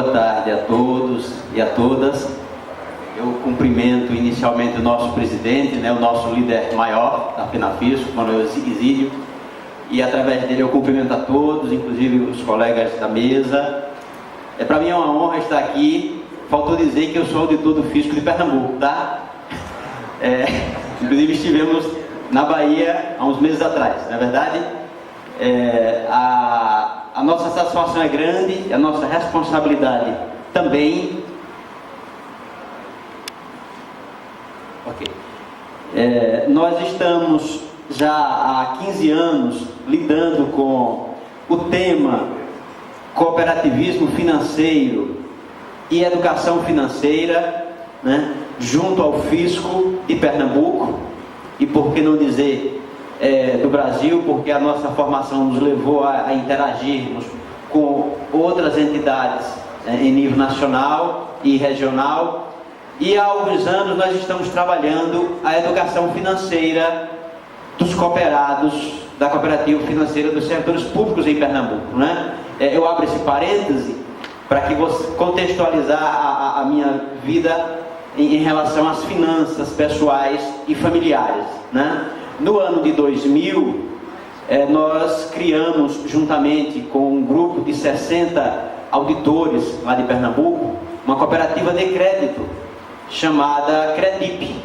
Boa tarde a todos e a todas. Eu cumprimento inicialmente o nosso presidente, o nosso líder maior da FENAFISCO, Manuel Exídio, e através dele eu cumprimento a todos, inclusive os colegas da mesa. Para mim é uma honra estar aqui. Faltou dizer que eu sou auditor do Fisco de Pernambuco, tá? Inclusive estivemos na Bahia há uns meses atrás, não é verdade? A nossa satisfação é grande, a nossa responsabilidade também. Nós estamos já há 15 anos lidando com o tema cooperativismo financeiro e educação financeira, junto ao Fisco de Pernambuco e, por que não dizer, do Brasil, porque a nossa formação nos levou a interagirmos com outras entidades em nível nacional e regional. E há alguns anos nós estamos trabalhando a educação financeira dos cooperados, da cooperativa financeira dos servidores públicos em Pernambuco, Eu abro esse parêntese para que você contextualizar a minha vida em relação às finanças pessoais e familiares, No ano de 2000, nós criamos, juntamente com um grupo de 60 auditores lá de Pernambuco, uma cooperativa de crédito chamada Credip.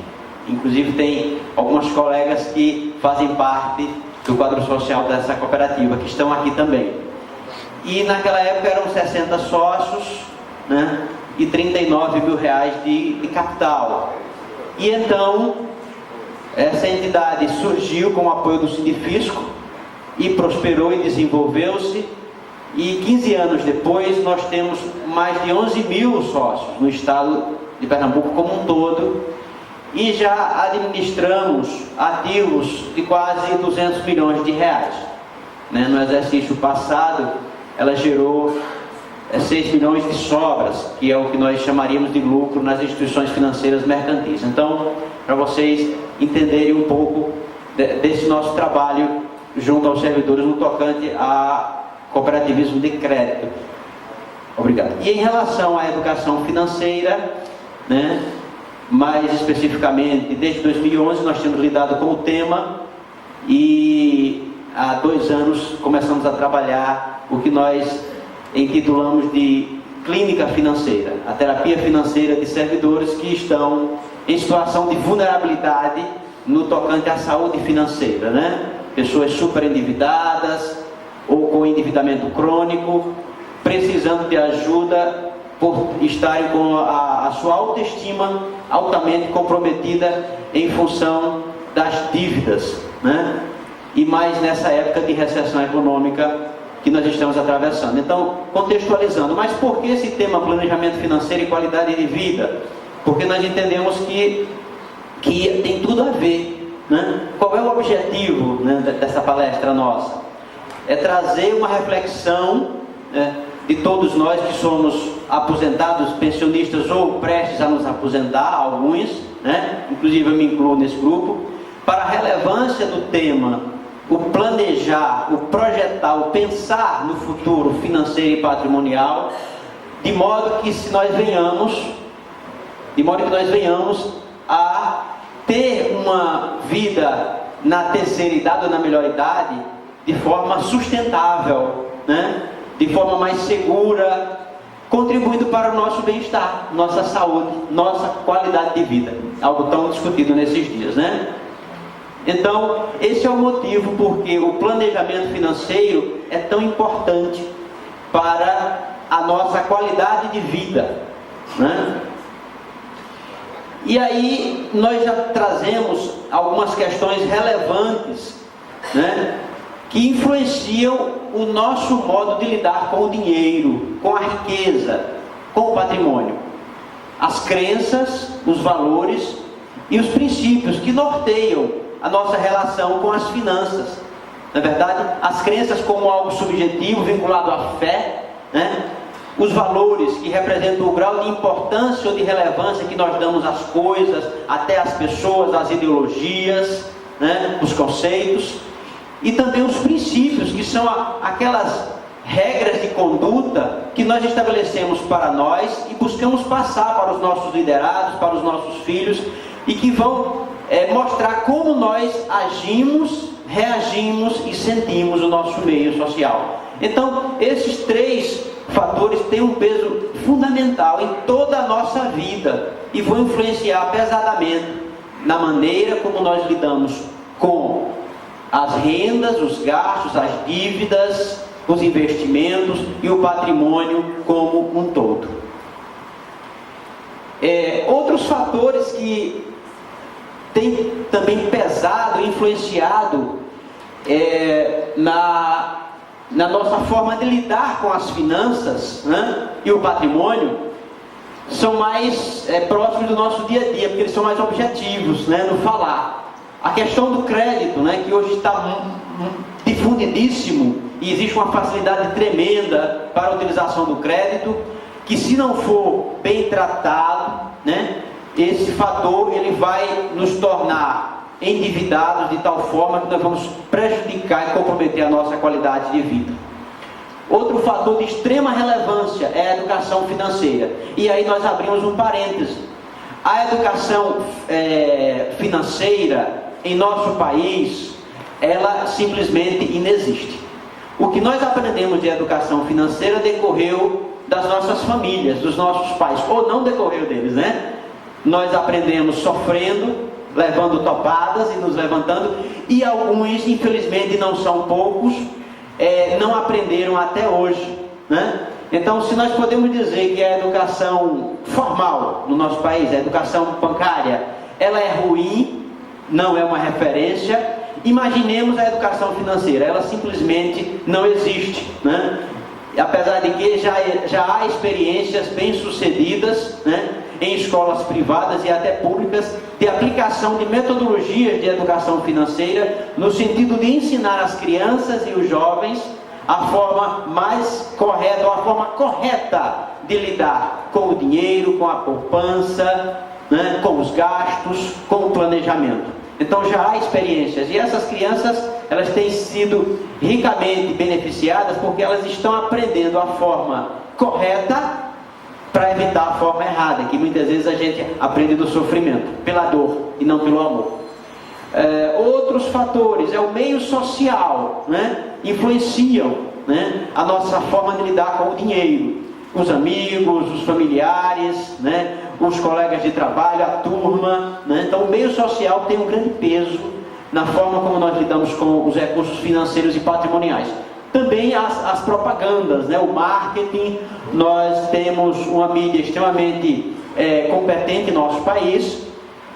Inclusive tem algumas colegas que fazem parte do quadro social dessa cooperativa, que estão aqui também. E naquela época eram 60 sócios, e 39 mil reais de capital. E então essa entidade surgiu com o apoio do Sindifisco e prosperou e desenvolveu-se, e 15 anos depois nós temos mais de 11 mil sócios no estado de Pernambuco como um todo, e já administramos ativos de quase 200 milhões de reais. No exercício passado ela gerou 6 milhões de sobras, que é o que nós chamaríamos de lucro nas instituições financeiras mercantis. Então, para vocês entenderem um pouco desse nosso trabalho junto aos servidores no tocante a cooperativismo de crédito. Obrigado. E em relação à educação financeira, mais especificamente, desde 2011 nós temos lidado com o tema, e há 2 anos começamos a trabalhar o que nós intitulamos de clínica financeira, a terapia financeira de servidores que estão em situação de vulnerabilidade no tocante à saúde financeira, Pessoas super endividadas ou com endividamento crônico, precisando de ajuda por estarem com a sua autoestima altamente comprometida em função das dívidas, E mais nessa época de recessão econômica que nós estamos atravessando. Então, contextualizando, mas por que esse tema planejamento financeiro e qualidade de vida? Porque nós entendemos que tem tudo a ver, Qual é o objetivo dessa palestra nossa? É trazer uma reflexão de todos nós que somos aposentados, pensionistas ou prestes a nos aposentar, alguns, inclusive eu me incluo nesse grupo, para a relevância do tema, o planejar, o projetar, o pensar no futuro financeiro e patrimonial, de modo que nós venhamos a ter uma vida na terceira idade ou na melhor idade de forma sustentável, de forma mais segura, contribuindo para o nosso bem-estar, nossa saúde, nossa qualidade de vida, algo tão discutido nesses dias, Então, esse é o motivo porque o planejamento financeiro é tão importante para a nossa qualidade de vida, E aí nós já trazemos algumas questões relevantes, que influenciam o nosso modo de lidar com o dinheiro, com a riqueza, com o patrimônio. As crenças, os valores e os princípios que norteiam a nossa relação com as finanças. Na verdade, as crenças como algo subjetivo, vinculado à fé, os valores que representam o grau de importância ou de relevância que nós damos às coisas, até às pessoas, às ideologias, os conceitos, e também os princípios, que são aquelas regras de conduta que nós estabelecemos para nós e buscamos passar para os nossos liderados, para os nossos filhos, e que vão mostrar como nós agimos, reagimos e sentimos o nosso meio social. Então, esses três fatores têm um peso fundamental em toda a nossa vida e vão influenciar pesadamente na maneira como nós lidamos com as rendas, os gastos, as dívidas, os investimentos e o patrimônio como um todo. Outros fatores que têm também pesado, influenciado na nossa forma de lidar com as finanças, né, e o patrimônio, são mais próximos do nosso dia a dia, porque eles são mais objetivos, né, no falar. A questão do crédito, né, que hoje está difundidíssimo, e existe uma facilidade tremenda para a utilização do crédito, que se não for bem tratado, né, esse fator ele vai nos tornar endividados de tal forma que nós vamos prejudicar e comprometer a nossa qualidade de vida. Outro fator de extrema relevância é a educação financeira. E aí nós abrimos um parêntese. A educação financeira em nosso país, ela simplesmente inexiste. O que nós aprendemos de educação financeira decorreu das nossas famílias, dos nossos pais, ou não decorreu deles, né? Nós aprendemos sofrendo, levando topadas e nos levantando, e alguns, infelizmente não são poucos, não aprenderam até hoje, né? Então, se nós podemos dizer que a educação formal no nosso país, a educação bancária, ela é ruim, não é uma referência, imaginemos a educação financeira, ela simplesmente não existe, né? Apesar de que já há experiências bem-sucedidas, né, em escolas privadas e até públicas, de aplicação de metodologias de educação financeira, no sentido de ensinar as crianças e os jovens a forma mais correta, ou a forma correta de lidar com o dinheiro, com a poupança, né, com os gastos, com o planejamento. Então já há experiências, e essas crianças, elas têm sido ricamente beneficiadas porque elas estão aprendendo a forma correta para evitar a forma errada, que muitas vezes a gente aprende do sofrimento, pela dor e não pelo amor. Outros fatores, o meio social, né, influenciam, né, a nossa forma de lidar com o dinheiro. Os amigos, os familiares, né, os colegas de trabalho, a turma, né? Então o meio social tem um grande peso na forma como nós lidamos com os recursos financeiros e patrimoniais. Também as propagandas, né? O marketing. Nós temos uma mídia extremamente competente em nosso país,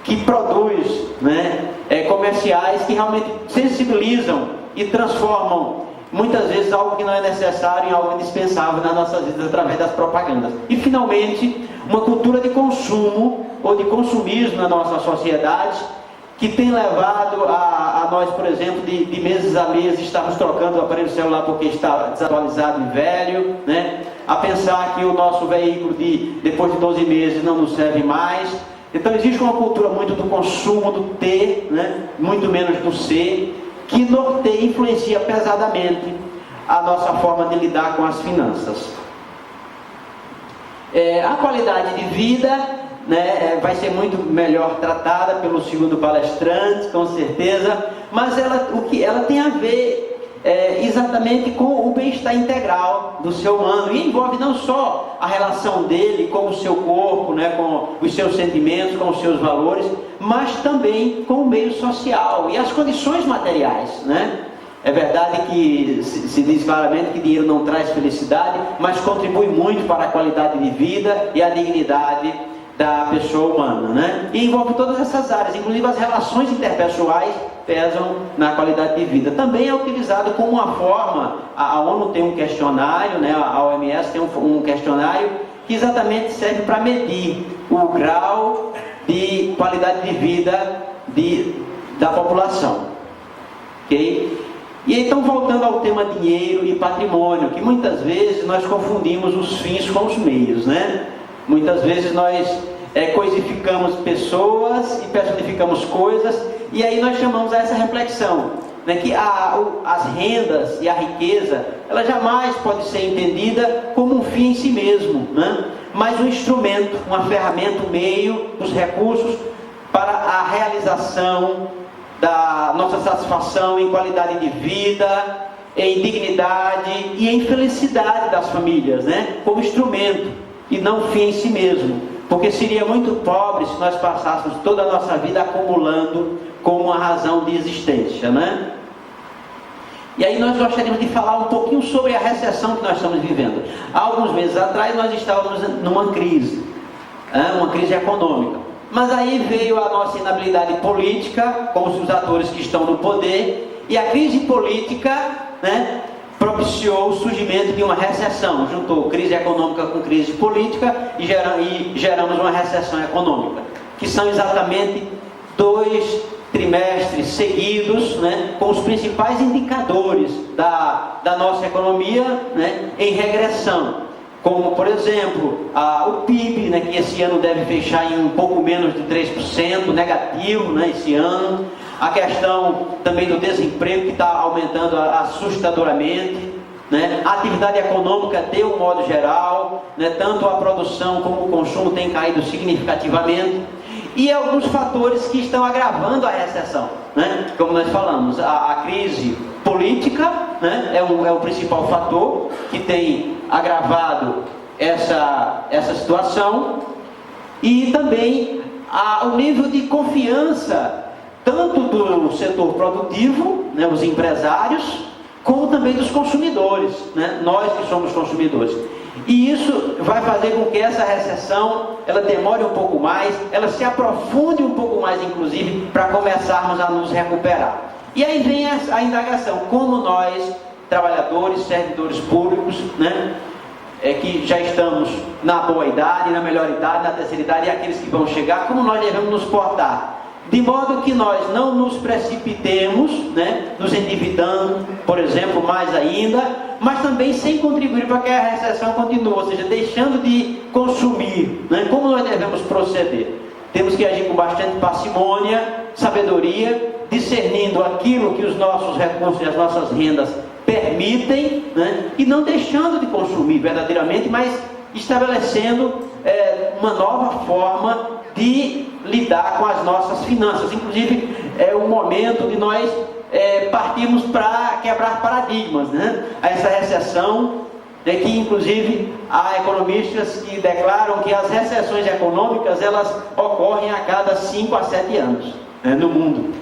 que produz, né, comerciais que realmente sensibilizam e transformam muitas vezes algo que não é necessário em algo indispensável nas nossas vidas através das propagandas. E finalmente, uma cultura de consumo ou de consumismo na nossa sociedade, que tem levado a nós, por exemplo, de meses a meses estarmos trocando o aparelho celular porque está desatualizado e velho, né? A pensar que o nosso veículo depois de 12 meses não nos serve mais. Então existe uma cultura muito do consumo, do ter, né, muito menos do ser, que norteia e influencia pesadamente a nossa forma de lidar com as finanças. A qualidade de vida, né, vai ser muito melhor tratada pelo segundo palestrante, com certeza, mas ela tem a ver exatamente com o bem-estar integral do ser humano, e envolve não só a relação dele com o seu corpo, né, com os seus sentimentos, com os seus valores, mas também com o meio social e as condições materiais, né? É verdade que se diz claramente que dinheiro não traz felicidade, mas contribui muito para a qualidade de vida e a dignidade da pessoa humana, né? E envolve todas essas áreas, inclusive as relações interpessoais pesam na qualidade de vida. Também é utilizado como uma forma, a ONU tem um questionário, né? A OMS tem um questionário que exatamente serve para medir o grau de qualidade de vida da população, ok? E então, voltando ao tema dinheiro e patrimônio, que muitas vezes nós confundimos os fins com os meios, né? Muitas vezes nós coisificamos pessoas e personificamos coisas, e aí nós chamamos a essa reflexão: né, que as rendas e a riqueza, ela jamais pode ser entendida como um fim em si mesmo, né, mas um instrumento, uma ferramenta, um meio, os recursos para a realização da nossa satisfação em qualidade de vida, em dignidade e em felicidade das famílias, né, como instrumento e não fim em si mesmo, porque seria muito pobre se nós passássemos toda a nossa vida acumulando como uma razão de existência, né? E aí nós gostaríamos de falar um pouquinho sobre a recessão que nós estamos vivendo. Há alguns meses atrás nós estávamos numa crise, uma crise econômica. Mas aí veio a nossa inabilidade política, com os atores que estão no poder, e a crise política, né, propiciou o surgimento de uma recessão. Juntou crise econômica com crise política e geramos uma recessão econômica, que são exatamente 2 trimestres seguidos, né, com os principais indicadores da nossa economia, né, em regressão, como por exemplo o PIB, né, que esse ano deve fechar em um pouco menos de 3% negativo, né, esse ano. A questão também do desemprego, que está aumentando assustadoramente, né? A atividade econômica de um modo geral, né, tanto a produção como o consumo tem caído significativamente. E alguns fatores que estão agravando a recessão, né? Como nós falamos, a crise política, né, é o principal fator que tem agravado essa situação, e também o nível de confiança tanto do setor produtivo, né, os empresários, como também dos consumidores, né, nós que somos consumidores. E isso vai fazer com que essa recessão, ela demore um pouco mais, ela se aprofunde um pouco mais, inclusive, para começarmos a nos recuperar. E aí vem a indagação, como nós, trabalhadores, servidores públicos, né, que já estamos na boa idade, na melhor idade, na terceira idade, e aqueles que vão chegar, como nós devemos nos portar? De modo que nós não nos precipitemos, né, nos endividando, por exemplo, mais ainda, mas também sem contribuir para que a recessão continue, ou seja, deixando de consumir, né? Como nós devemos proceder? Temos que agir com bastante parcimônia, sabedoria, discernindo aquilo que os nossos recursos e as nossas rendas permitem, né, e não deixando de consumir verdadeiramente, mas estabelecendo uma nova forma de lidar com as nossas finanças. Inclusive é o momento de nós partirmos para quebrar paradigmas, né? Essa recessão, que inclusive há economistas que declaram que as recessões econômicas elas ocorrem a cada 5 a 7 anos, né, no mundo.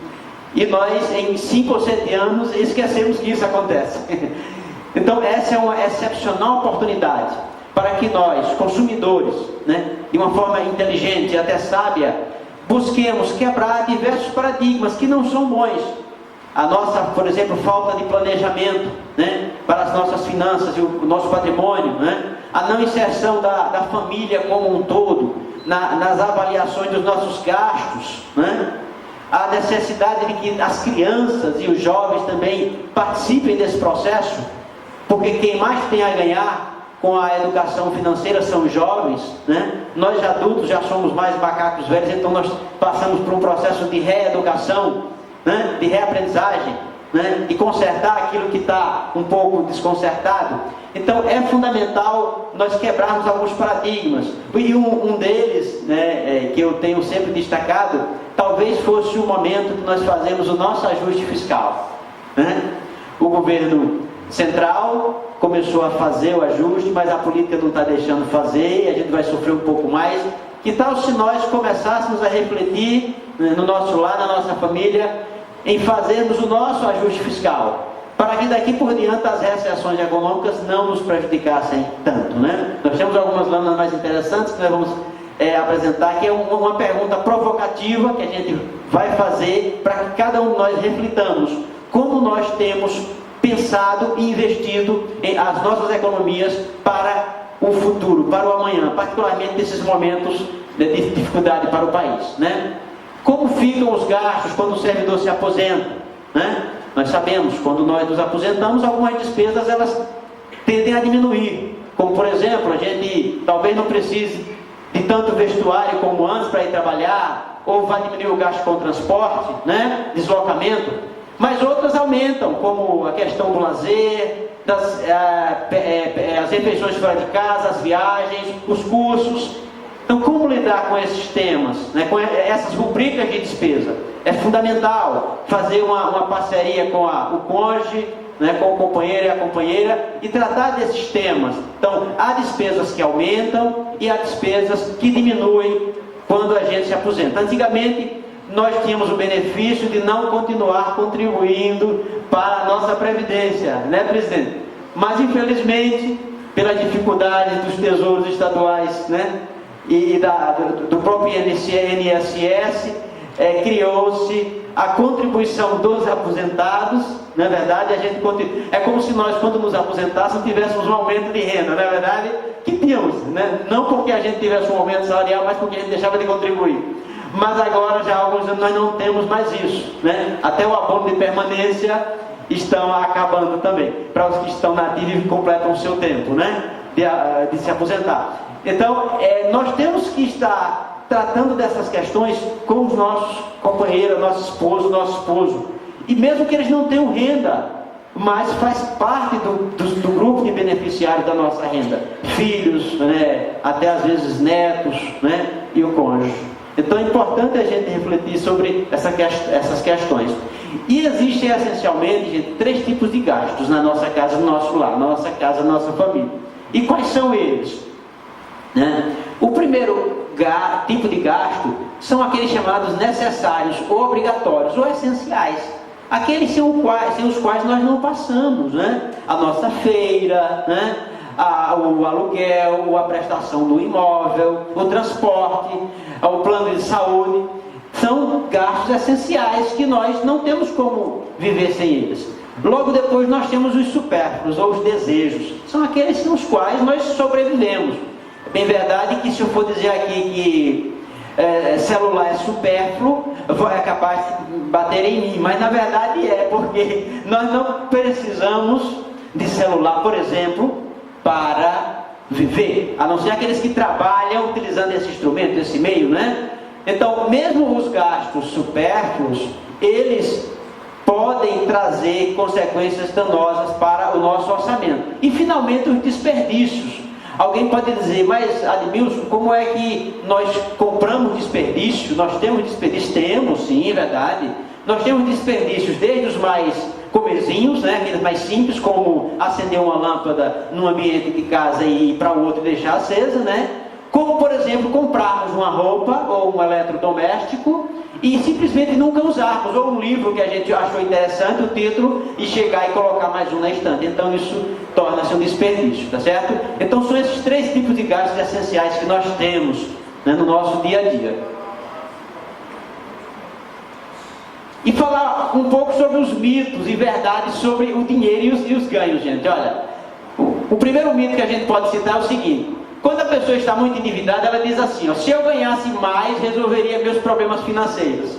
E nós em 5 ou 7 anos esquecemos que isso acontece. Então essa é uma excepcional oportunidade para que nós, consumidores, né, de uma forma inteligente e até sábia, busquemos quebrar diversos paradigmas que não são bons. A nossa, por exemplo, falta de planejamento, né, para as nossas finanças e o nosso patrimônio, né, a não inserção da família como um todo, nas avaliações dos nossos gastos, né, a necessidade de que as crianças e os jovens também participem desse processo, porque quem mais tem a ganhar com a educação financeira são os jovens, né? Nós adultos já somos mais macacos velhos, então nós passamos por um processo de reeducação, né? De reaprendizagem, né? De consertar aquilo que está um pouco desconcertado. Então é fundamental nós quebrarmos alguns paradigmas, e um deles, né, que eu tenho sempre destacado, talvez fosse o momento que nós fazemos o nosso ajuste fiscal, né? O governo central começou a fazer o ajuste, mas a política não está deixando fazer, e a gente vai sofrer um pouco mais. Que tal se nós começássemos a refletir, né, no nosso lar, na nossa família, em fazermos o nosso ajuste fiscal, para que daqui por diante as recessões econômicas não nos prejudicassem tanto, né? Nós temos algumas lâminas mais interessantes que nós vamos apresentar, que é uma pergunta provocativa que a gente vai fazer para que cada um de nós reflitamos como nós temos pensado e investido as nossas economias para o futuro, para o amanhã, particularmente nesses momentos de dificuldade para o país, né? Como ficam os gastos quando o servidor se aposenta, né? Nós sabemos, quando nós nos aposentamos, algumas despesas elas tendem a diminuir, como por exemplo, a gente talvez não precise de tanto vestuário como antes para ir trabalhar, ou vai diminuir o gasto com transporte, né? Deslocamento. Mas outras aumentam, como a questão do lazer, as refeições fora de casa, as viagens, os cursos. Então, como lidar com esses temas, né, com essas rubricas de despesa? É fundamental fazer uma parceria com o cônjuge, né, com o companheiro e a companheira, e tratar desses temas. Então, há despesas que aumentam e há despesas que diminuem quando a gente se aposenta. Antigamente, nós tínhamos o benefício de não continuar contribuindo para a nossa previdência, né, presidente? Mas, infelizmente, pela dificuldade dos tesouros estaduais, né, e do próprio INSS, criou-se a contribuição dos aposentados. Na verdade, a gente é como se nós, quando nos aposentássemos, tivéssemos um aumento de renda, não é verdade? Que tínhamos, né? Não porque a gente tivesse um aumento salarial, mas porque a gente deixava de contribuir. Mas agora, já há alguns anos, nós não temos mais isso, né? Até o abono de permanência estão acabando também, para os que estão na ativa e completam o seu tempo, né? De se aposentar. Então, nós temos que estar tratando dessas questões com os nossos companheiros, nosso esposo, e mesmo que eles não tenham renda, mas faz parte do grupo de beneficiários da nossa renda, filhos, né, até às vezes netos, né, e o cônjuge. Então é importante a gente refletir sobre essas questões. E existem essencialmente, gente, 3 tipos de gastos na nossa casa, no nosso lar, na nossa casa, na nossa família. E quais são eles? Né? O primeiro tipo de gasto são aqueles chamados necessários, ou obrigatórios, ou essenciais. Aqueles sem os quais nós não passamos, né? A nossa feira, né? O aluguel, a prestação do imóvel, o transporte, o plano de saúde. São gastos essenciais que nós não temos como viver sem eles. Logo depois nós temos os supérfluos, ou os desejos. São aqueles sem os quais nós sobrevivemos. É bem verdade que se eu for dizer aqui que celular é supérfluo, é capaz de bater em mim, mas na verdade porque nós não precisamos de celular, por exemplo, para viver, a não ser aqueles que trabalham utilizando esse instrumento, esse meio, né? Então, mesmo os gastos supérfluos, eles podem trazer consequências danosas para o nosso orçamento. E finalmente os desperdícios. Alguém pode dizer, mas Admilson, como é que nós compramos desperdício? Nós temos desperdício? Temos, sim, é verdade. Nós temos desperdícios desde os mais comezinhos, né, aqueles mais simples, como acender uma lâmpada num ambiente de casa e ir para o outro e deixar acesa, né? Como, por exemplo, comprarmos uma roupa ou um eletrodoméstico e simplesmente nunca usarmos, ou um livro que a gente achou interessante, o título, e chegar e colocar mais um na estante. Então isso torna-se um desperdício, tá certo? Então são esses 3 tipos de gastos essenciais que nós temos, né, no nosso dia a dia. E falar um pouco sobre os mitos e verdades sobre o dinheiro e os ganhos, gente. Olha, o primeiro mito que a gente pode citar é o seguinte: quando a pessoa está muito endividada, ela diz assim, ó, se eu ganhasse mais, resolveria meus problemas financeiros.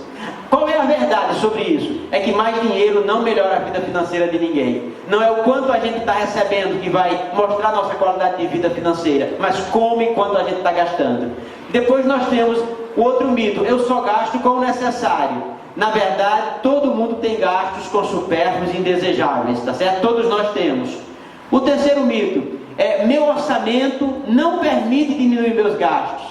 Qual é a verdade sobre isso? É que mais dinheiro não melhora a vida financeira de ninguém. Não é o quanto a gente está recebendo que vai mostrar nossa qualidade de vida financeira, mas como e quanto a gente está gastando. Depois nós temos o outro mito: eu só gasto com o necessário. Na verdade, todo mundo tem gastos com supérfluos e indesejáveis, tá certo? Todos nós temos. O terceiro mito é: meu orçamento não permite diminuir meus gastos.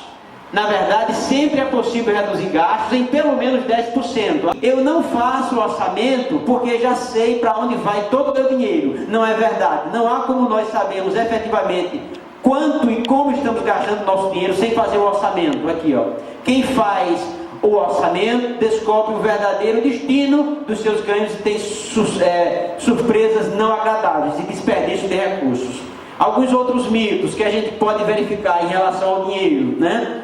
Na verdade, sempre é possível reduzir gastos em pelo menos 10%. Eu não faço orçamento porque já sei para onde vai todo o meu dinheiro. Não é verdade. Não há como nós sabermos efetivamente quanto e como estamos gastando nosso dinheiro sem fazer o orçamento. Aqui, ó. Quem faz o orçamento descobre o verdadeiro destino dos seus ganhos e tem surpresas não agradáveis e desperdício de recursos. Alguns outros mitos que a gente pode verificar em relação ao dinheiro, né?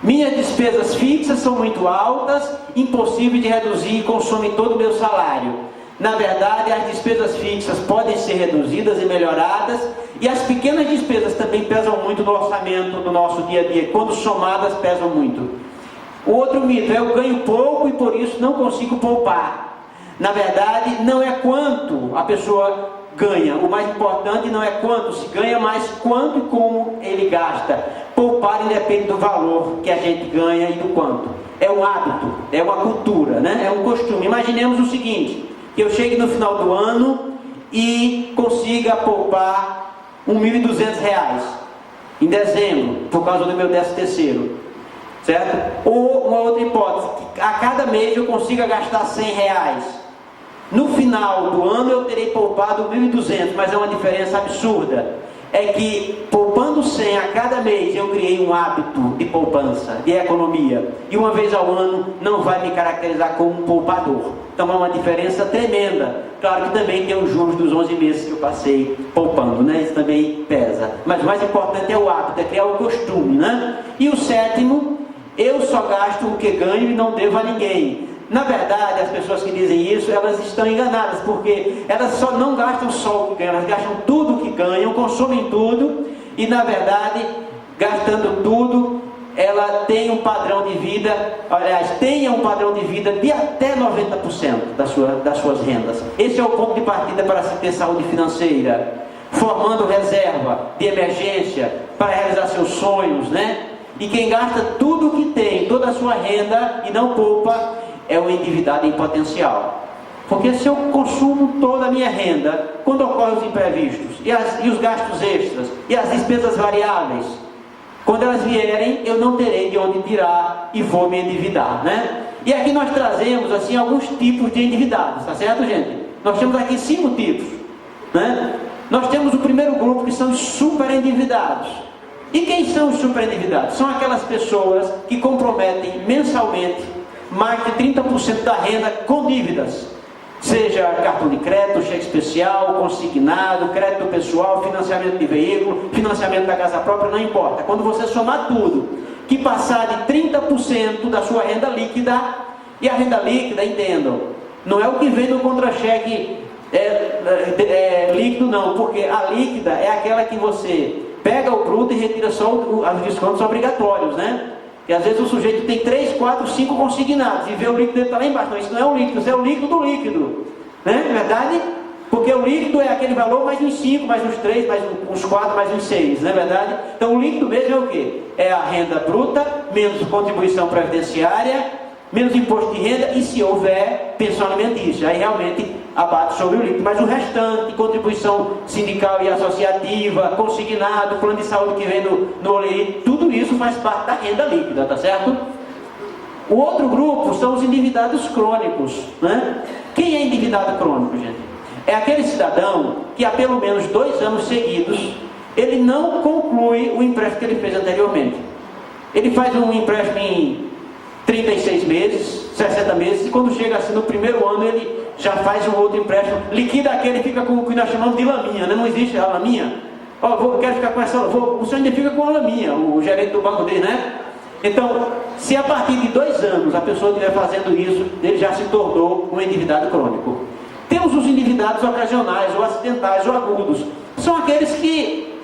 Minhas despesas fixas são muito altas, impossível de reduzir e consomem todo o meu salário. Na verdade, as despesas fixas podem ser reduzidas e melhoradas, e as pequenas despesas também pesam muito no orçamento do nosso dia a dia, quando somadas pesam muito. O outro mito é: eu ganho pouco e por isso não consigo poupar. Na verdade, não é quanto a pessoa ganha, o mais importante não é quanto se ganha, mas quanto e como ele gasta. Poupar independe do valor que a gente ganha e do quanto. É um hábito, é uma cultura, né? É um costume. Imaginemos o seguinte: que eu chegue no final do ano e consiga poupar R$ 1.200 em dezembro, por causa do meu 13º, certo? Ou uma outra hipótese, que a cada mês eu consiga gastar R$ 100. No final do ano eu terei poupado 1.200, mas é uma diferença absurda. É que poupando 100 a cada mês eu criei um hábito de poupança, de economia, e uma vez ao ano não vai me caracterizar como um poupador. Então é uma diferença tremenda. Claro que também tem os juros dos 11 meses que eu passei poupando, né? Isso também pesa. Mas o mais importante é o hábito, é criar o costume, né? E o sétimo, eu só gasto o que ganho e não devo a ninguém. Na verdade, as pessoas que dizem isso, elas estão enganadas, porque elas só não gastam só o que ganham, elas gastam tudo o que ganham, consomem tudo, e na verdade, gastando tudo, ela tem um padrão de vida, aliás, tenha um padrão de vida de até 90% das suas rendas. Esse é o ponto de partida para se ter saúde financeira, formando reserva de emergência para realizar seus sonhos, né? E quem gasta tudo o que tem, toda a sua renda, e não poupa, é o endividado em potencial. Porque se eu consumo toda a minha renda, quando ocorrem os imprevistos, e os gastos extras, e as despesas variáveis, quando elas vierem, eu não terei de onde tirar e vou me endividar, né? E aqui nós trazemos, assim, alguns tipos de endividados, tá certo, gente? Nós temos aqui 5 tipos, né? Nós temos o primeiro grupo, que são os super endividados. E quem são os super endividados? São aquelas pessoas que comprometem mensalmente mais de 30% da renda com dívidas, seja cartão de crédito, cheque especial, consignado, crédito pessoal, financiamento de veículo, financiamento da casa própria, não importa. Quando você somar tudo, que passar de 30% da sua renda líquida, e a renda líquida, entendam, não é o que vem no contra-cheque líquido não, porque a líquida é aquela que você pega o bruto e retira só os descontos obrigatórios, né? E às vezes o sujeito tem 3, 4, 5 consignados e vê o líquido dele está lá embaixo. Não, isso não é o líquido, isso é o líquido do líquido, né? Não é verdade? Porque o líquido é aquele valor mais uns 5, mais uns 3, mais uns 4, mais uns 6, não é verdade? Então o líquido mesmo é o quê? É a renda bruta, menos contribuição previdenciária, menos imposto de renda e, se houver, pensão alimentícia. Aí realmente abate sobre o líquido. Mas o restante, contribuição sindical e associativa, consignado, plano de saúde que vem no OLI, tudo isso faz parte da renda líquida, tá certo? O outro grupo são os endividados crônicos, né? Quem é endividado crônico, gente? É aquele cidadão que há pelo menos 2 anos seguidos ele não conclui o empréstimo que ele fez anteriormente. Ele faz um empréstimo em 36 meses, 60 meses, e quando chega assim no primeiro ano ele já faz um outro empréstimo, liquida aquele e fica com o que nós chamamos de laminha, né? Não existe a laminha. Quero ficar com essa, o senhor ainda fica com a laminha, o gerente do banco dele, né? Então, se a partir de 2 anos a pessoa estiver fazendo isso, ele já se tornou um endividado crônico. Temos os endividados ocasionais, ou acidentais, ou agudos. São aqueles que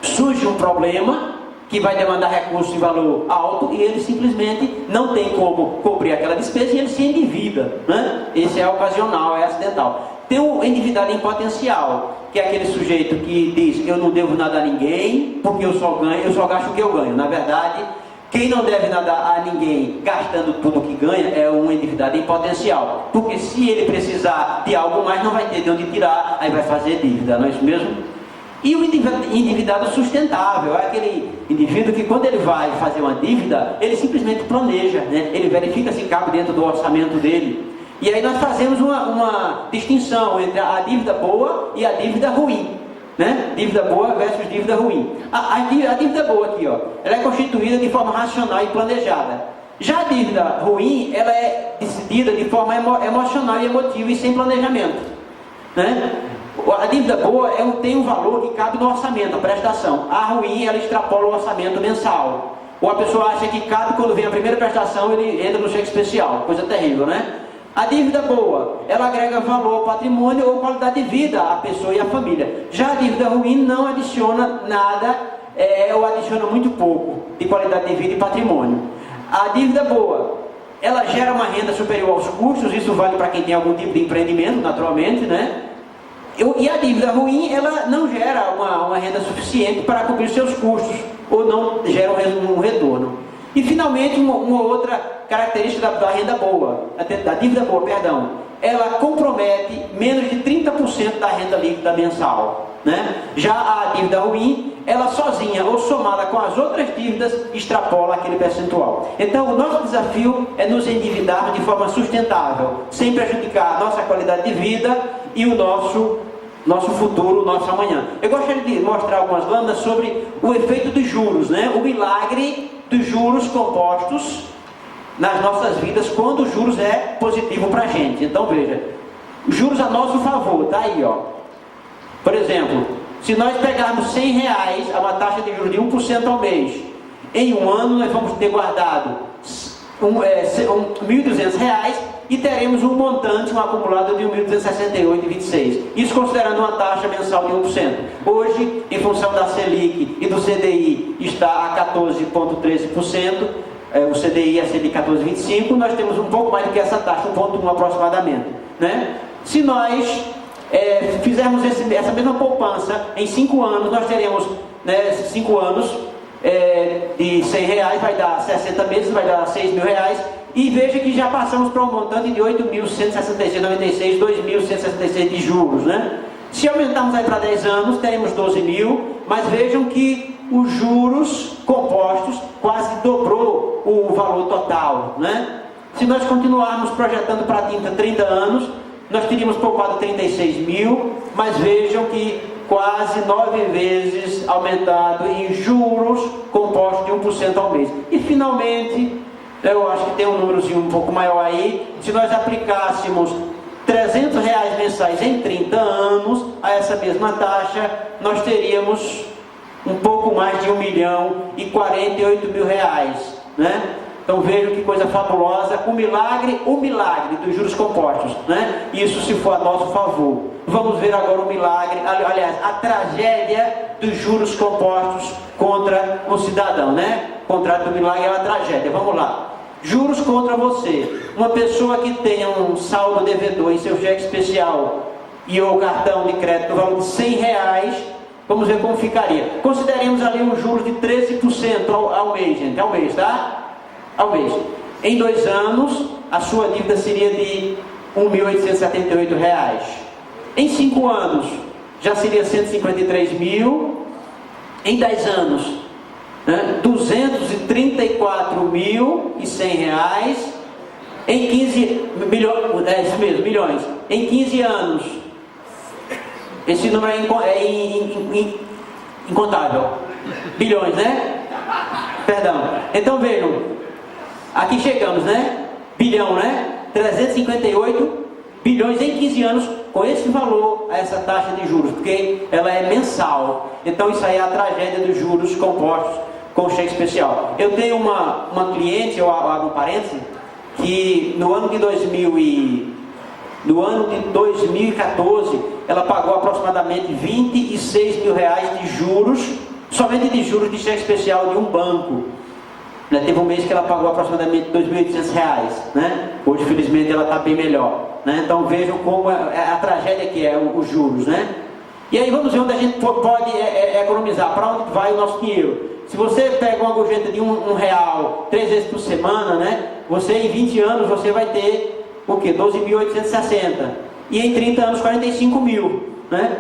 surge um problema que vai demandar recursos de valor alto e ele simplesmente não tem como cobrir aquela despesa e ele se endivida, né? Esse é ocasional, é acidental. Tem o endividado em potencial, que é aquele sujeito que diz: eu não devo nada a ninguém, porque eu só gasto o que eu ganho. Na verdade, quem não deve nada a ninguém gastando tudo o que ganha é um endividado em potencial, porque se ele precisar de algo mais, não vai ter de onde tirar, aí vai fazer dívida, não é isso mesmo? E o endividado sustentável é aquele indivíduo que, quando ele vai fazer uma dívida, ele simplesmente planeja, né? Ele verifica se cabe dentro do orçamento dele. E aí nós fazemos uma distinção entre a dívida boa e a dívida ruim, né? Dívida boa versus dívida ruim. A dívida boa aqui, ó, ela é constituída de forma racional e planejada. Já a dívida ruim, ela é decidida de forma emocional e emotiva e sem planejamento, né? A dívida boa tem um valor que cabe no orçamento, a prestação. A ruim, ela extrapola o orçamento mensal. Ou a pessoa acha que cabe, quando vem a primeira prestação, ele entra no cheque especial. Coisa terrível, né? A dívida boa, ela agrega valor ao patrimônio ou qualidade de vida à pessoa e à família. Já a dívida ruim não adiciona nada, ou adiciona muito pouco de qualidade de vida e patrimônio. A dívida boa, ela gera uma renda superior aos custos. Isso vale para quem tem algum tipo de empreendimento, naturalmente, né? E a dívida ruim, ela não gera uma renda suficiente para cobrir seus custos, ou não gera um retorno. E finalmente, uma outra característica da renda boa, da dívida boa, perdão, ela compromete menos de 30% da renda líquida mensal, né? Já a dívida ruim, ela sozinha ou somada com as outras dívidas, extrapola aquele percentual. Então, o nosso desafio é nos endividar de forma sustentável, sem prejudicar a nossa qualidade de vida e o nosso futuro, o nosso amanhã. Eu gostaria de mostrar algumas lâminas sobre o efeito dos juros, né? O milagre dos juros compostos nas nossas vidas, quando os juros é positivo para a gente. Então veja, juros a nosso favor, tá aí, ó. Por exemplo, se nós pegarmos R$100 a uma taxa de juros de 1% ao mês, em um ano nós vamos ter guardado R$1.200 e teremos um montante, um acumulado de R$1.268,26. Isso considerando uma taxa mensal de 1%. Hoje, em função da Selic e do CDI, está a 14,13%. O CDI e a Selic 14,25%, nós temos um pouco mais do que essa taxa, 1,1 aproximadamente, né? Se nós fizermos essa mesma poupança em 5 anos, nós teremos, né, 5 anos de R$100, vai dar 60 meses, vai dar R$6.000, e veja que já passamos para um montante de 8.166,96, 2.166 de juros, né? Se aumentarmos aí para 10 anos, teremos 12.000, mas vejam que os juros compostos quase dobrou o valor total, né? Se nós continuarmos projetando para 30 anos, nós teríamos poupado 36.000, mas vejam que quase 9 vezes aumentado em juros compostos de 1% ao mês. E finalmente, eu acho que tem um númerozinho um pouco maior aí, se nós aplicássemos R$300 mensais em 30 anos a essa mesma taxa, nós teríamos um pouco mais de R$1.048.000, né? Então vejam que coisa fabulosa, o milagre dos juros compostos, né? Isso se for a nosso favor. Vamos ver agora o milagre, aliás, a tragédia dos juros compostos contra o cidadão, né? O contrário do milagre é uma tragédia. Vamos lá. Juros contra você. Uma pessoa que tenha um saldo devedor em seu cheque especial e ou cartão de crédito no valor de R$100, vamos ver como ficaria. Consideremos ali um juros de 13% ao mês, gente. Ao mês, tá? Ao mês. Em 2 anos, a sua dívida seria de R$1.878. Em 5 anos, já seria 153.000. Em 10 anos, né, R$234.100. Em 15 milhões, isso mesmo, milhões. Em 15 anos, esse número é incontável. Bilhões, né? Perdão. Então vejam. Aqui chegamos, né? Bilhão, né? 358 bilhões em 15 anos, com esse valor, a essa taxa de juros, porque ela é mensal. Então isso aí é a tragédia dos juros compostos com cheque especial. Eu tenho uma cliente, eu abro um parênteses, que no ano de 2014, ela pagou aproximadamente R$26.000 de juros, somente de juros de cheque especial de um banco. Teve um mês que ela pagou aproximadamente R$2.800, né? Hoje, felizmente, ela está bem melhor, né? Então vejam como a tragédia que é os juros, né? E aí vamos ver onde a gente pode economizar, para onde vai o nosso dinheiro. Se você pega uma gorjeta de R$1 3 vezes por semana, né? Você em 20 anos você vai ter o quê? 12.860. E em 30 anos 45.000, né?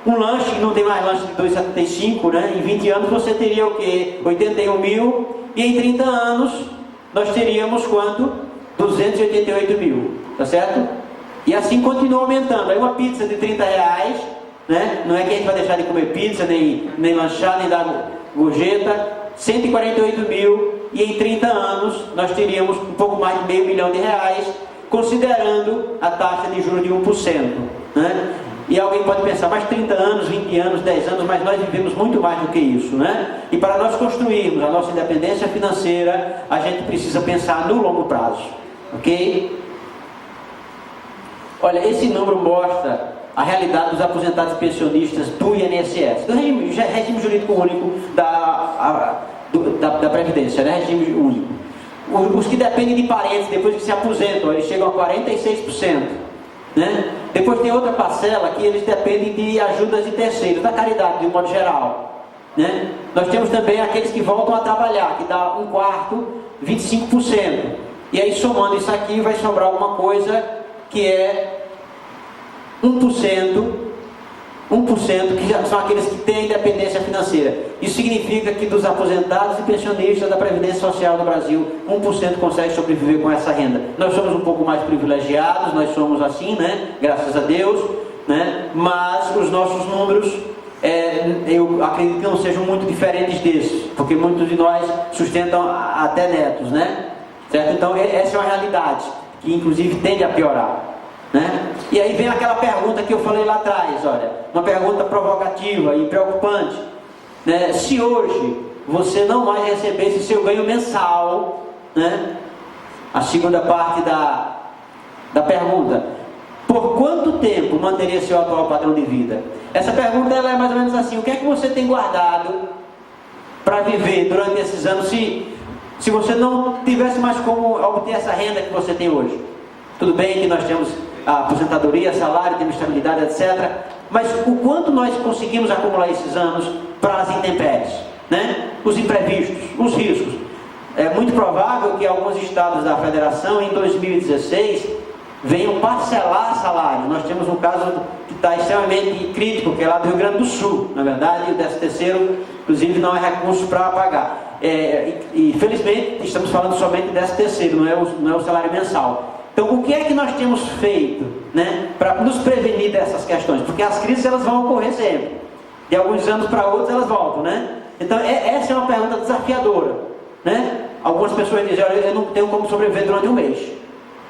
Um lanche, não tem mais lanche de 2,75, né? Em 20 anos você teria o quê? 81.000. E em 30 anos, nós teríamos quanto? 288.000, tá certo? E assim continua aumentando. Aí uma pizza de R$30, né? Não é que a gente vai deixar de comer pizza, nem lanchar, nem dar gorjeta. 148.000, e em 30 anos, nós teríamos um pouco mais de R$500 milhão, considerando a taxa de juros de 1%, né? E alguém pode pensar, mas 30 anos, 20 anos, 10 anos, mas nós vivemos muito mais do que isso, né? E para nós construirmos a nossa independência financeira, a gente precisa pensar no longo prazo, ok? Olha, esse número mostra a realidade dos aposentados e pensionistas do INSS, do regime jurídico único da Previdência, né? Regime único. Os que dependem de parentes, depois que se aposentam, eles chegam a 46%. Né? Depois tem outra parcela que eles dependem de ajudas de terceiros, da caridade de um modo geral, né? Nós temos também aqueles que voltam a trabalhar, que dá 1/4, 25%. E aí somando isso aqui vai sobrar alguma coisa que é 1%, que já são aqueles que têm independência financeira. Isso significa que dos aposentados e pensionistas da Previdência Social do Brasil, 1% consegue sobreviver com essa renda. Nós somos um pouco mais privilegiados, nós somos assim, né? Graças a Deus, né? Mas os nossos números, eu acredito que não sejam muito diferentes desses, porque muitos de nós sustentam até netos, né? Certo? Então essa é uma realidade, que inclusive tende a piorar. Né? E aí vem aquela pergunta que eu falei lá atrás, olha, uma pergunta provocativa e preocupante, né? Se hoje você não vai receber esse seu ganho mensal, né? A segunda parte da pergunta, por quanto tempo manteria seu atual padrão de vida? Essa pergunta ela é mais ou menos assim: o que é que você tem guardado para viver durante esses anos se você não tivesse mais como obter essa renda que você tem hoje? Tudo bem que nós temos a aposentadoria, salário, temos estabilidade, etc. Mas o quanto nós conseguimos acumular esses anos para as intempéries, né? Os imprevistos, os riscos. É muito provável que alguns estados da federação em 2016 venham parcelar salário. Nós temos um caso que está extremamente crítico, que é lá do Rio Grande do Sul. Na verdade, o 13º, inclusive, não é recurso para pagar. E felizmente estamos falando somente do 13º, não é o salário mensal. Então, o que é que nós temos feito, né, para nos prevenir dessas questões? Porque as crises elas vão ocorrer sempre. De alguns anos para outros elas voltam, né? Então, essa é uma pergunta desafiadora, né? Algumas pessoas dizem: olha, eu não tenho como sobreviver durante um mês,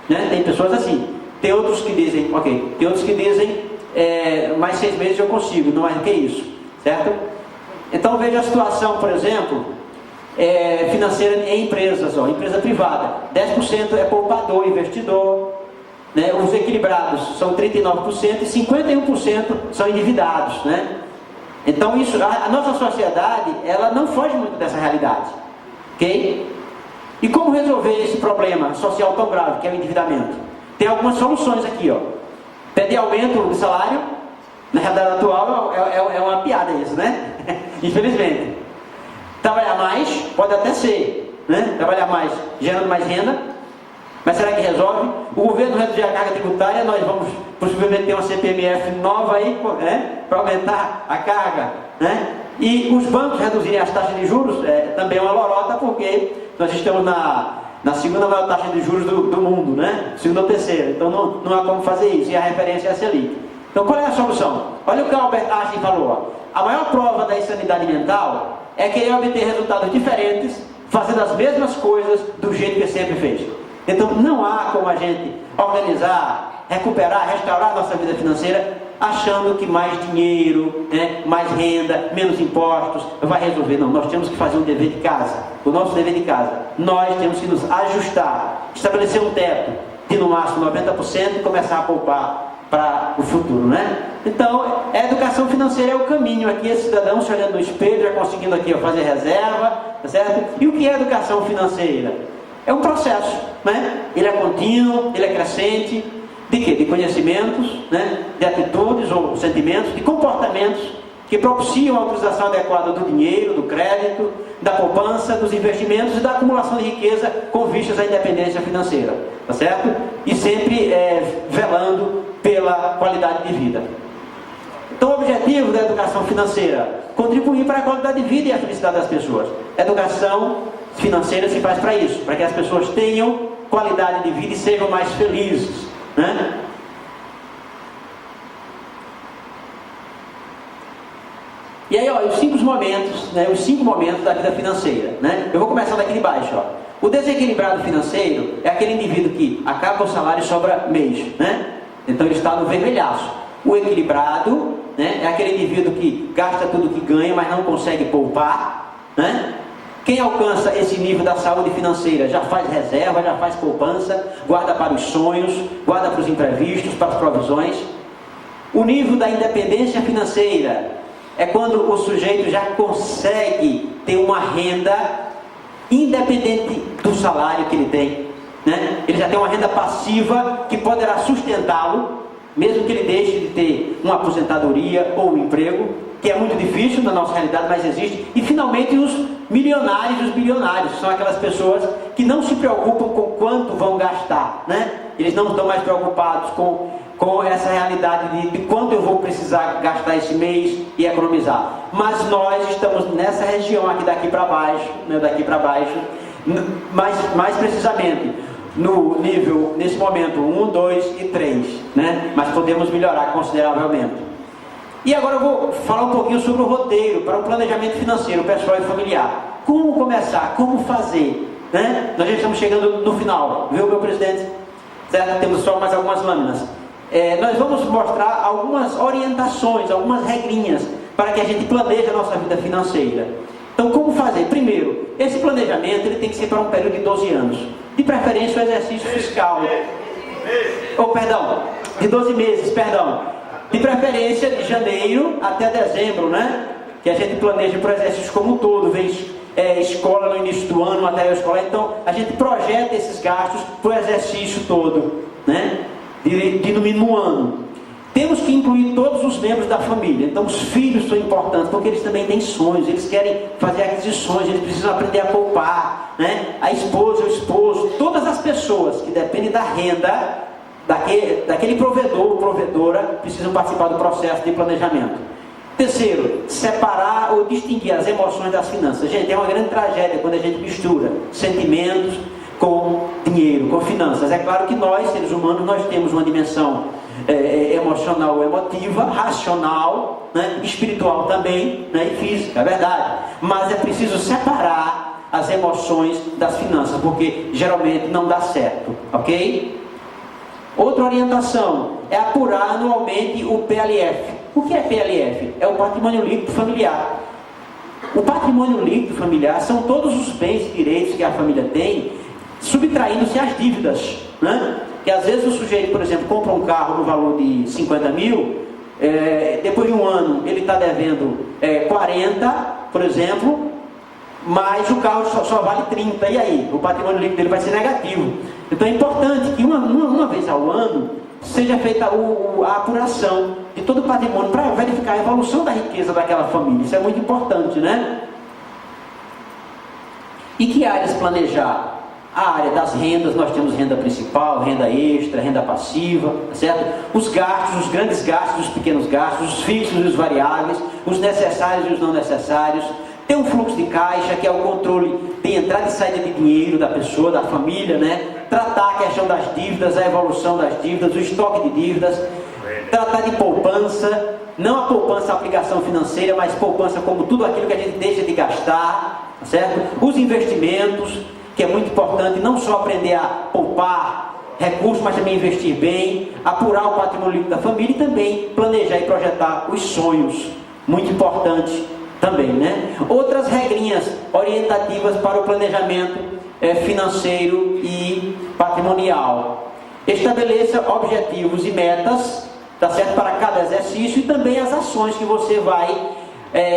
né? Tem pessoas assim. Tem outros que dizem, ok. Tem outros que dizem, mais 6 meses eu consigo, não mais do que isso, certo? Então, veja a situação, por exemplo, financeira em empresas, empresa privada. 10% é poupador, investidor, né? Os equilibrados são 39% e 51% são endividados, né? Então isso, a nossa sociedade, ela não foge muito dessa realidade, ok? E como resolver esse problema social tão grave que é o endividamento? Tem algumas soluções aqui, pedir aumento de salário. Na realidade atual é uma piada isso, né? Infelizmente. Trabalhar mais, pode até ser, né? Trabalhar mais, gerando mais renda, mas será que resolve? O governo reduzir a carga tributária, nós vamos possivelmente ter uma CPMF nova aí, né? Para aumentar a carga, né? E os bancos reduzirem as taxas de juros, também é uma lorota, porque nós estamos na segunda maior taxa de juros do mundo, né? Segunda ou terceira, então não há como fazer isso, e a referência é a Selic. Então qual é a solução? Olha o que Albert Einstein falou, a maior prova da insanidade mental é querer obter resultados diferentes, fazendo as mesmas coisas do jeito que sempre fez. Então não há como a gente organizar, recuperar, restaurar a nossa vida financeira achando que mais dinheiro, né, mais renda, menos impostos vai resolver. Não, nós temos que fazer um dever de casa. O nosso dever de casa, nós temos que nos ajustar, estabelecer um teto de no máximo 90% e começar a poupar para o futuro, né? Então, a educação financeira é o caminho. Aqui esse cidadão se olhando no espelho, já conseguindo aqui fazer reserva, tá certo? E o que é educação financeira? É um processo, né? Ele é contínuo, ele é crescente. De quê? De conhecimentos, né? De atitudes ou sentimentos, de comportamentos que propiciam a utilização adequada do dinheiro, do crédito, da poupança, dos investimentos e da acumulação de riqueza com vistas à independência financeira, tá certo? E sempre velando pela qualidade de vida. Então o objetivo da educação financeira, contribuir para a qualidade de vida e a felicidade das pessoas. A educação financeira se faz para isso, para que as pessoas tenham qualidade de vida e sejam mais felizes, né? E aí, os 5 momentos, né, os 5 momentos da vida financeira, né? Eu vou começar daqui de baixo, O desequilibrado financeiro é aquele indivíduo que acaba o salário e sobra mês, né? Então ele está no vermelhaço. O equilibrado, né, é aquele indivíduo que gasta tudo que ganha, mas não consegue poupar, né? Quem alcança esse nível da saúde financeira já faz reserva, já faz poupança, guarda para os sonhos, guarda para os imprevistos, para as provisões. O nível da independência financeira é quando o sujeito já consegue ter uma renda independente do salário que ele tem, né? Ele já tem uma renda passiva que poderá sustentá-lo, mesmo que ele deixe de ter uma aposentadoria ou um emprego, que é muito difícil na nossa realidade, mas existe. E finalmente os milionários e os bilionários, que são aquelas pessoas que não se preocupam com quanto vão gastar, né? Eles não estão mais preocupados com essa realidade de quanto eu vou precisar gastar esse mês e economizar. Mas nós estamos nessa região aqui, daqui para baixo, né, mais precisamente no nível, nesse momento, 1, 2 e 3, né? Mas podemos melhorar consideravelmente. E agora eu vou falar um pouquinho sobre o roteiro para o planejamento financeiro, pessoal e familiar. Como começar? Como fazer? Né? Nós já estamos chegando no final, viu, meu presidente? Certo? Temos só mais algumas lâminas. Nós vamos mostrar algumas orientações, algumas regrinhas para que a gente planeje a nossa vida financeira. Então, como fazer? Primeiro, esse planejamento ele tem que ser para um período de 12 anos. De preferência, o exercício fiscal. De 12 meses, perdão. De preferência, de janeiro até dezembro, né? Que a gente planeja para o exercício como um todo, vez escola no início do ano, material escolar. Então, a gente projeta esses gastos para o exercício todo, né? De no mínimo um ano. Temos que incluir todos os membros da família. Então, os filhos são importantes, porque eles também têm sonhos, eles querem fazer aquisições, eles precisam aprender a poupar, né? A esposa, o esposo, todas as pessoas que dependem da renda daquele provedor ou provedora precisam participar do processo de planejamento. Terceiro, separar ou distinguir as emoções das finanças. Gente, é uma grande tragédia quando a gente mistura sentimentos com dinheiro, com finanças. É claro que nós, seres humanos, nós temos uma dimensão emocional, emotiva, racional, né? Espiritual também, né? E física, é verdade. Mas é preciso separar as emoções das finanças, porque geralmente não dá certo, ok? Outra orientação é apurar anualmente o PLF. O que é PLF? É o patrimônio líquido familiar. O patrimônio líquido familiar são todos os bens e direitos que a família tem, subtraindo-se as dívidas, né? Que às vezes o sujeito, por exemplo, compra um carro no valor de 50 mil, depois de um ano ele está devendo 40, por exemplo, mas o carro só vale 30, e aí? O patrimônio líquido dele vai ser negativo. Então é importante que uma vez ao ano seja feita a apuração de todo o patrimônio para verificar a evolução da riqueza daquela família. Isso é muito importante, né? E que áreas planejar? A área das rendas, nós temos renda principal, renda extra, renda passiva, certo? Os gastos, os grandes gastos, os pequenos gastos, os fixos e os variáveis, os necessários e os não necessários. Tem um fluxo de caixa, que é o controle de entrada e saída de dinheiro da pessoa, da família, né? Tratar a questão das dívidas, a evolução das dívidas, o estoque de dívidas. Tratar de poupança, não a poupança, a aplicação financeira, mas poupança como tudo aquilo que a gente deixa de gastar, certo? Os investimentos, que é muito importante, não só aprender a poupar recursos, mas também investir bem, apurar o patrimônio líquido da família e também planejar e projetar os sonhos, muito importante também, né? Outras regrinhas orientativas para o planejamento financeiro e patrimonial. Estabeleça objetivos e metas, tá certo, para cada exercício, e também as ações que você vai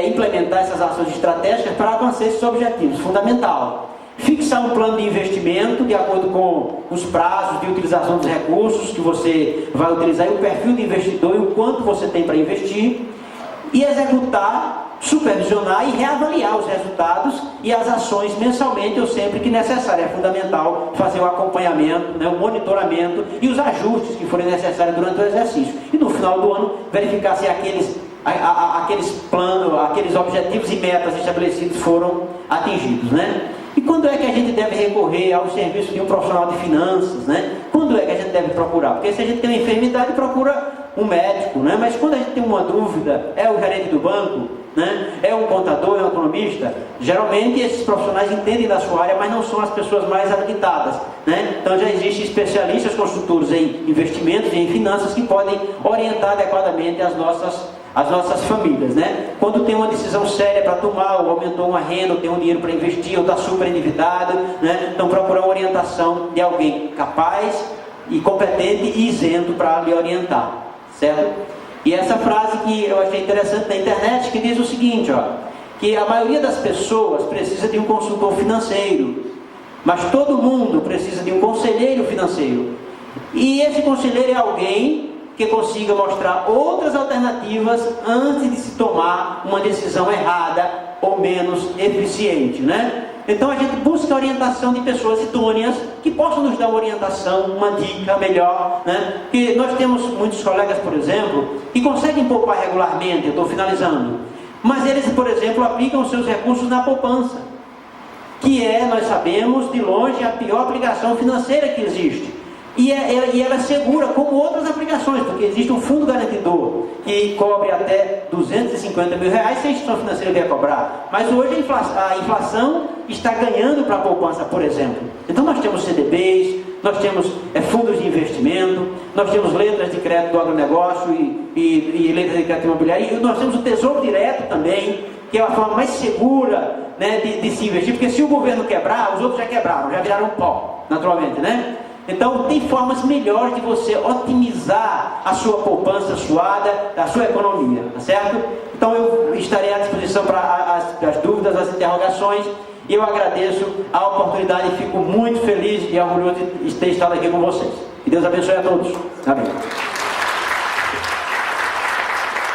implementar, essas ações estratégicas para alcançar esses objetivos, fundamental. Fixar um plano de investimento de acordo com os prazos de utilização dos recursos que você vai utilizar, e o perfil de investidor e o quanto você tem para investir, e executar, supervisionar e reavaliar os resultados e as ações mensalmente ou sempre que necessário. É fundamental fazer o acompanhamento, né, o monitoramento e os ajustes que forem necessários durante o exercício. E no final do ano, verificar se aqueles planos, aqueles objetivos e metas estabelecidos foram atingidos, né? E quando é que a gente deve recorrer ao serviço de um profissional de finanças, né? Quando é que a gente deve procurar? Porque se a gente tem uma enfermidade, procura um médico, né? Mas quando a gente tem uma dúvida, é o gerente do banco, né? É um contador, é um economista. Geralmente esses profissionais entendem da sua área, mas não são as pessoas mais habilitadas, né? Então já existem especialistas, consultores em investimentos e em finanças que podem orientar adequadamente as nossas famílias, né? Quando tem uma decisão séria para tomar, ou aumentou uma renda, ou tem um dinheiro para investir, ou está super endividado, né? Então procurar uma orientação de alguém capaz e competente e isento para lhe orientar, certo? E essa frase que eu achei interessante na internet, que diz o seguinte, ó, que a maioria das pessoas precisa de um consultor financeiro, mas todo mundo precisa de um conselheiro financeiro. E esse conselheiro é alguém que consiga mostrar outras alternativas antes de se tomar uma decisão errada ou menos eficiente, né? Então a gente busca a orientação de pessoas idôneas que possam nos dar uma orientação, uma dica melhor, né? Porque nós temos muitos colegas, por exemplo, que conseguem poupar regularmente, eu estou finalizando, mas eles, por exemplo, aplicam os seus recursos na poupança, que é, nós sabemos, de longe a pior aplicação financeira que existe. E ela é segura, como outras aplicações, porque existe um fundo garantidor que cobre até R$250 mil se a instituição financeira vier cobrar. Mas hoje a inflação está ganhando para a poupança, por exemplo. Então nós temos CDBs, nós temos fundos de investimento, nós temos letras de crédito do agronegócio e letras de crédito imobiliário, e nós temos o Tesouro Direto também, que é a forma mais segura, né, de se investir, porque se o governo quebrar, os outros já quebraram, já viraram pó, naturalmente, né? Então tem formas melhores de você otimizar a sua poupança suada, a sua economia, tá certo? Então eu estarei à disposição para as dúvidas, as interrogações, e eu agradeço a oportunidade e fico muito feliz e orgulhoso de ter estado aqui com vocês. Que Deus abençoe a todos. Amém.